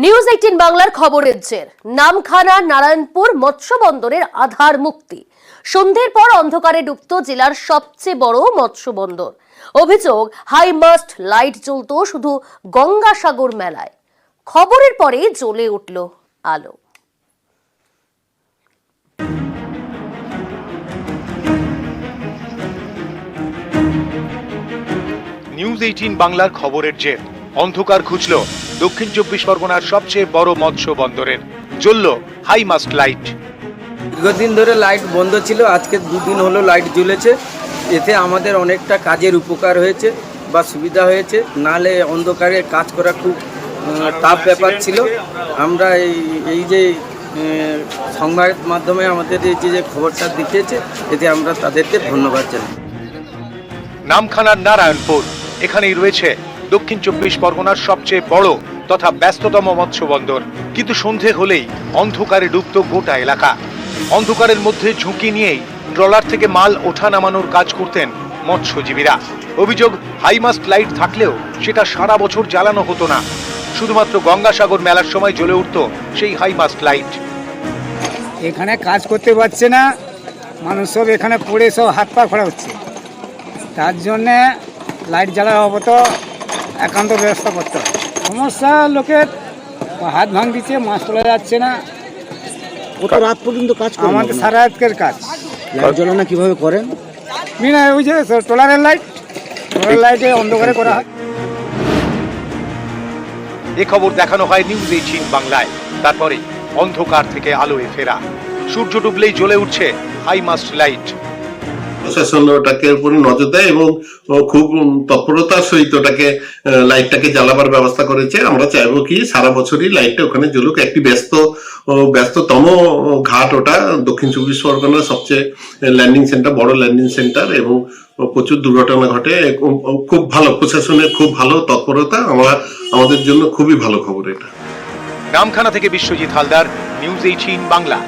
News 18 বাংলার খবরের জের। নামখানা নারায়ণপুর মৎস্য বন্দরের আধার মুক্তি। সন্ধ্যের পর অন্ধকারে ডুবত জেলার সবচেয়ে বড় মৎস্য বন্দর। অভিযোগ, হাই মাস্ট লাইট জ্বলত শুধু গঙ্গাসাগর মেলায়। খবরের পরে জ্বলে উঠল আলো। নিউজ 18 বাংলার খবরের জের। অন্ধকার খুঁজল দক্ষিণ 24 পরগনার সবচেয়ে বড় মৎস্য বন্দরের। জ্বলল হাই মাস্ট লাইট। দীর্ঘদিন ধরে লাইট বন্ধ ছিল, আজকে দুদিন হলো লাইট জ্বলেছে। এতে আমাদের অনেকটা কাজের উপকার হয়েছে বা সুবিধা হয়েছে, নাহলে অন্ধকারে কাজ করা খুব টাফ ব্যাপার ছিল। আমরা এই যে সংবাদ মাধ্যমে আমাদের এই যে খবরটা দেখিয়েছে, এতে আমরা তাদেরকে ধন্যবাদ জানাই। নামখানার নারায়ণপুর, এখানেই রয়েছে দক্ষিণ 24 পরগনার সবচেয়ে বড় তথা ব্যস্ততম মৎস্য বন্দর। কিন্তু সন্ধে হলেই অন্ধকারে ডুবত গোটা এলাকা। অন্ধকারের মধ্যে ঝুঁকি নিয়েই ট্রলার থেকে মাল ওঠা নামানোর কাজ করতেন মৎস্যজীবীরা। অভিযোগ, হাইমাস্ট লাইট থাকলেও সেটা সারা বছর জ্বালানো হতো না। শুধুমাত্র গঙ্গাসাগর মেলার সময় জ্বলে উঠত সেই হাইমাস্ট লাইট। এখানে কাজ করতে পারছে না মানুষ, সব এখানে পড়ে সব হাত পা খোলা হচ্ছে। তার জন্যে লাইট জ্বালা হবো তো একান্ত ব্যবস্থা করতে হবে। সমস্যা, লোকের হাত ভাঙ দিচ্ছে, মাছ তোলা যাচ্ছে না। কত রাত পর্যন্ত কাজ করেন? আমাদের সারা রাতের কাজ। লাইট জ্বালানো কিভাবে করেন? বিনা ওই যে ট্রলারের লাইটে অন্ধকারে করা হয়। এ খবর দেখানো হয় নিউজ 18 বাংলায়। তারপরে অন্ধকার থেকে আলোয় ফেরা। সূর্য ডুবলেই জ্বলে উঠছে হাইমাস্ট লাইট। প্রশাসন ওটাকে উপরে নজর দেয় এবং খুব তৎপরতার সহিত ওটাকে লাইটটাকে জ্বালাবার ব্যবস্থা করেছে। আমরা চাইবো কি সারা বছরই লাইটটা ওখানে জ্বলুক। একটি ব্যস্ততম ঘাট ওটা, দক্ষিণ 24 পরগনার সবচেয়ে ল্যান্ডিং সেন্টার, বড় ল্যান্ডিং সেন্টার, এবং প্রচুর দুর্ঘটনা ঘটে। খুব ভালো, প্রশাসনের খুব ভালো তৎপরতা, আমাদের জন্য খুবই ভালো খবর এটা। নামখানা থেকে বিশ্বজিৎ হালদার, নিউজ 18 বাংলা।